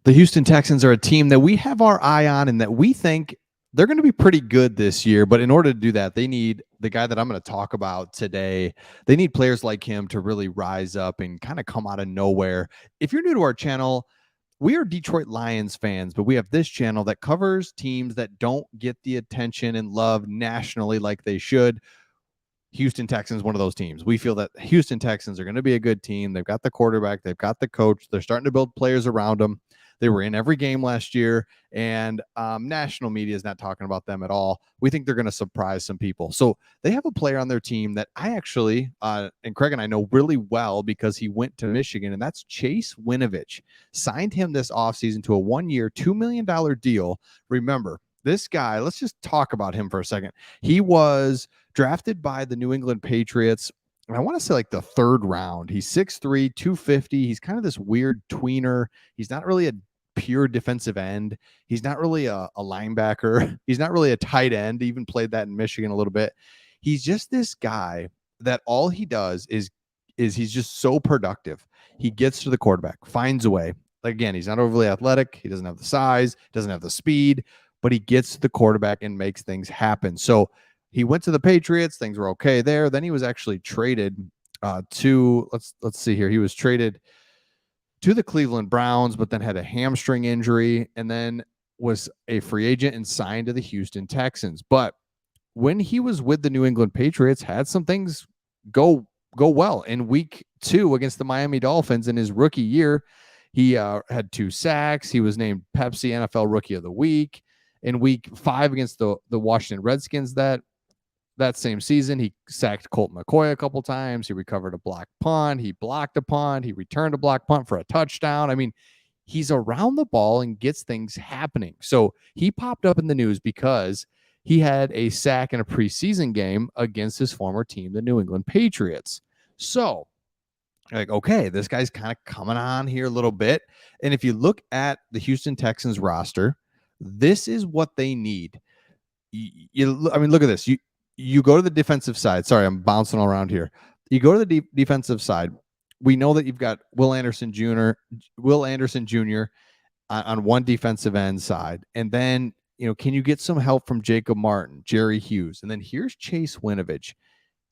The Houston Texans are a team that we have our eye on and that we think they're going to be pretty good this year. But in order to do that, they need the guy that I'm going to talk about today. They need players like him to really rise up and kind of come out of nowhere. If you're new to our channel, we are Detroit Lions fans, but we have this channel that covers teams that don't get the attention and love nationally like they should. Houston Texans, one of those teams. We feel that Houston Texans are going to be a good team. They've got the quarterback, they've got the coach, they're starting to build players around them. They were in every game last year, and national media is not talking about them at all. We think they're going to surprise some people. So they have a player on their team that I actually, and Craig and I know really well because he went to Michigan, and that's Chase Winovich. Signed him this offseason to a 1-year, $2 million deal. Remember, this guy, let's just talk about him for a second. He was drafted by the New England Patriots. And I want to say like the third round. He's 6'3, 250. He's kind of this weird tweener. He's not really a pure defensive end. He's not really a linebacker. He's not really a tight end. He even played that in Michigan a little bit. He's just this guy that all he does is he's just so productive. He gets to the quarterback, finds a way. Again, he's not overly athletic. He doesn't have the size, doesn't have the speed, but he gets to the quarterback and makes things happen. So he went to the Patriots. Things were okay there. Then he was actually traded to let's see here. He was traded to the Cleveland Browns, but then had a hamstring injury and then was a free agent and signed to the Houston Texans. But when he was with the New England Patriots, had some things go well. In week 2 against the Miami Dolphins in his rookie year, he had 2 sacks. He was named Pepsi NFL Rookie of the Week. In week 5 against the Washington Redskins that same season, he sacked Colt McCoy a couple times. He recovered a blocked punt. He blocked a punt. He returned a blocked punt for a touchdown. I mean, he's around the ball and gets things happening. So he popped up in the news because he had a sack in a preseason game against his former team, the New England Patriots. So, like, okay, this guy's kind of coming on here a little bit. And if you look at the Houston Texans roster, this is what they need. I mean, look at this. You go to the defensive side. Sorry, I'm bouncing around here. You go to the defensive side. We know that you've got Will Anderson Jr. On one defensive end side, and then can you get some help from Jacob Martin, Jerry Hughes, and then here's Chase Winovich.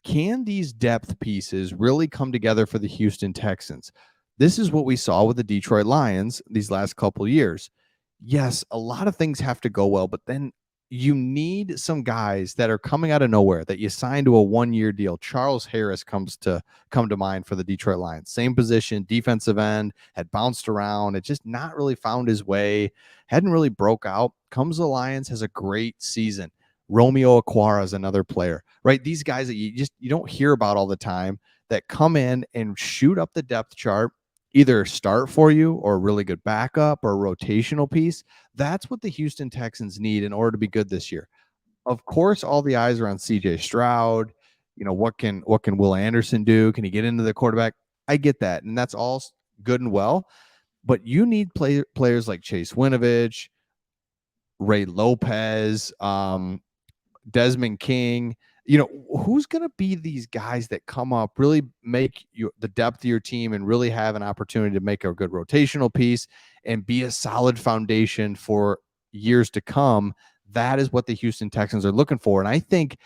Can these depth pieces really come together for the Houston Texans? This is what we saw with the Detroit Lions these last couple of years. Yes, a lot of things have to go well, but then you need some guys that are coming out of nowhere that you sign to a 1-year deal. Charles Harris come to mind for the Detroit Lions. Same position, defensive end, had bounced around. It just not really found his way, hadn't really broke out. Comes the Lions, has a great season. Romeo Okwara is another player, right? These guys that you don't hear about all the time that come in and shoot up the depth chart, either start for you or a really good backup or a rotational piece. That's what the Houston Texans need in order to be good this year. Of course, all the eyes are on CJ Stroud. What can Will Anderson do? Can he get into the quarterback? I get that, and that's all good and well. But you need players like Chase Winovich, Ray Lopez, Desmond King. Who's going to be these guys that come up, really make the depth of your team and really have an opportunity to make a good rotational piece and be a solid foundation for years to come? That is what the Houston Texans are looking for. And I think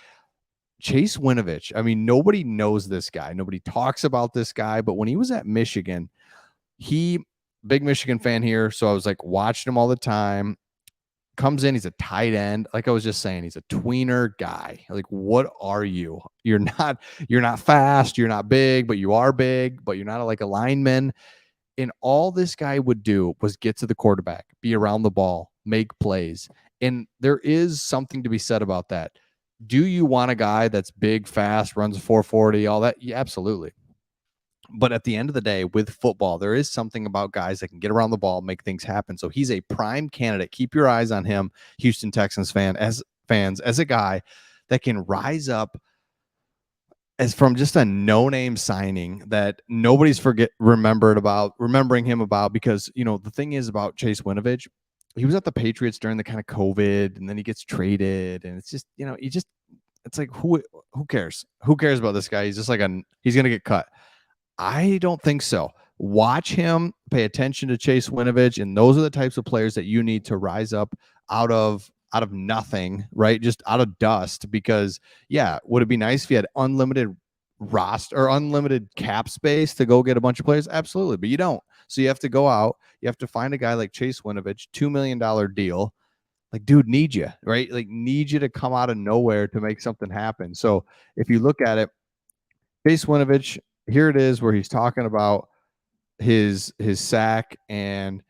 Chase Winovich, I mean, nobody knows this guy. Nobody talks about this guy. But when he was at Michigan, big Michigan fan here. So I was like watching him all the time. Comes in, he's a tight end. Like I was just saying, he's a tweener guy. Like, what are you? You're not fast, you're not big, but you are big, but you're not like a lineman. And all this guy would do was get to the quarterback, be around the ball, make plays. And there is something to be said about that. Do you want a guy that's big, fast, runs 440, all that? Yeah, absolutely. But at the end of the day, with football, there is something about guys that can get around the ball, make things happen. So he's a prime candidate. Keep your eyes on him, Houston Texans fans, as a guy that can rise up as from just a no-name signing that nobody's remembering him about. Because the thing is about Chase Winovich, he was at the Patriots during the kind of COVID, and then he gets traded, and it's just it's like who cares? Who cares about this guy? He's just like he's gonna get cut. I don't think so. watch him, pay attention to Chase Winovich, and those are the types of players that you need to rise up out of nothing, right? Just out of dust. Because yeah, would it be nice if you had unlimited roster or unlimited cap space to go get a bunch of players? Absolutely, but you don't. So you have to go out, you have to find a guy like Chase Winovich, $2 million deal. Like, dude, need you, right? Like, need you to come out of nowhere to make something happen. So if you look at it, Chase Winovich, here it is where he's talking about his sack, and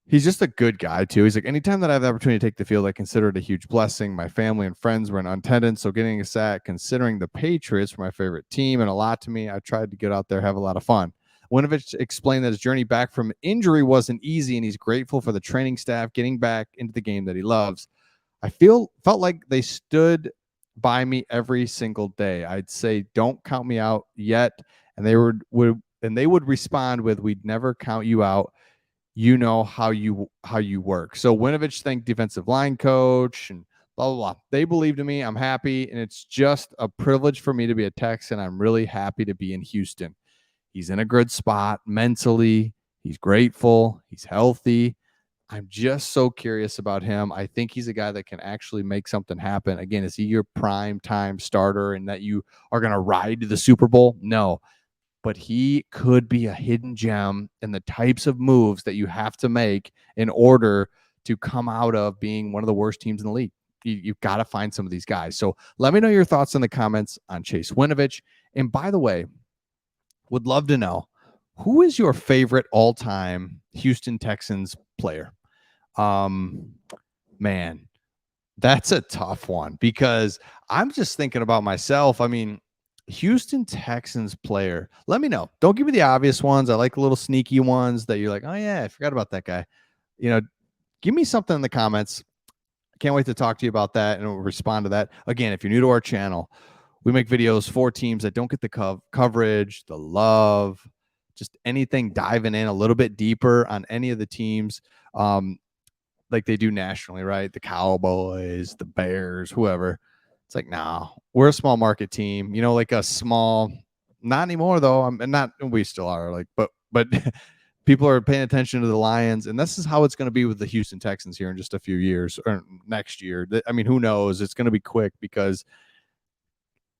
he's just a good guy too. He's like, anytime that I have the opportunity to take the field, I consider it a huge blessing. My family and friends were in attendance, so getting a sack, considering the Patriots were my favorite team and a lot to me, I tried to get out there, have a lot of fun. Winovich explained that his journey back from injury wasn't easy, and he's grateful for the training staff getting back into the game that he loves. I felt like they stood by me every single day. I'd say, "Don't count me out yet," and they would respond with, "We'd never count you out. You know how you work." So Winovich thanked defensive line coach and blah blah blah. They believed in me. I'm happy, and it's just a privilege for me to be a Texan. I'm really happy to be in Houston. He's in a good spot mentally. He's grateful. He's healthy. I'm just so curious about him. I think he's a guy that can actually make something happen. Again, is he your prime time starter and that you are going to ride to the Super Bowl? No, but he could be a hidden gem in the types of moves that you have to make in order to come out of being one of the worst teams in the league. You've got to find some of these guys. So let me know your thoughts in the comments on Chase Winovich. And by the way, would love to know, who is your favorite all-time Houston Texans player? Um, Man, that's a tough one because I'm just thinking about myself. I mean, Houston Texans player. Let me know. Don't give me the obvious ones. I like little sneaky ones that you're like, oh yeah, I forgot about that guy. You know, give me something in the comments. Can't wait to talk to you about that and we'll respond to that. Again, if you're new to our channel, we make videos for teams that don't get the coverage, the love, just anything diving in a little bit deeper on any of the teams. Like they do nationally, right? The Cowboys, the Bears, whoever. It's like, nah, we're a small market team, like a small, not anymore though. I'm not, we still are like, but people are paying attention to the Lions, and this is how it's going to be with the Houston Texans here in just a few years or next year. I mean, who knows? It's going to be quick because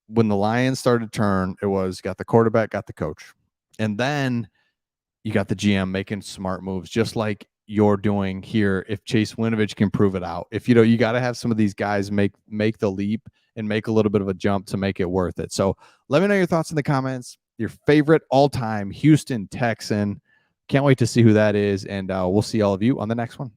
when the Lions started to turn, it was got the quarterback, got the coach, and then you got the GM making smart moves, just like you're doing here. If Chase Winovich can prove it out, if you got to have some of these guys make the leap and make a little bit of a jump to make it worth it. So let me know your thoughts in the comments. Your favorite all-time Houston Texan. Can't wait to see who that is, and we'll see all of you on the next one.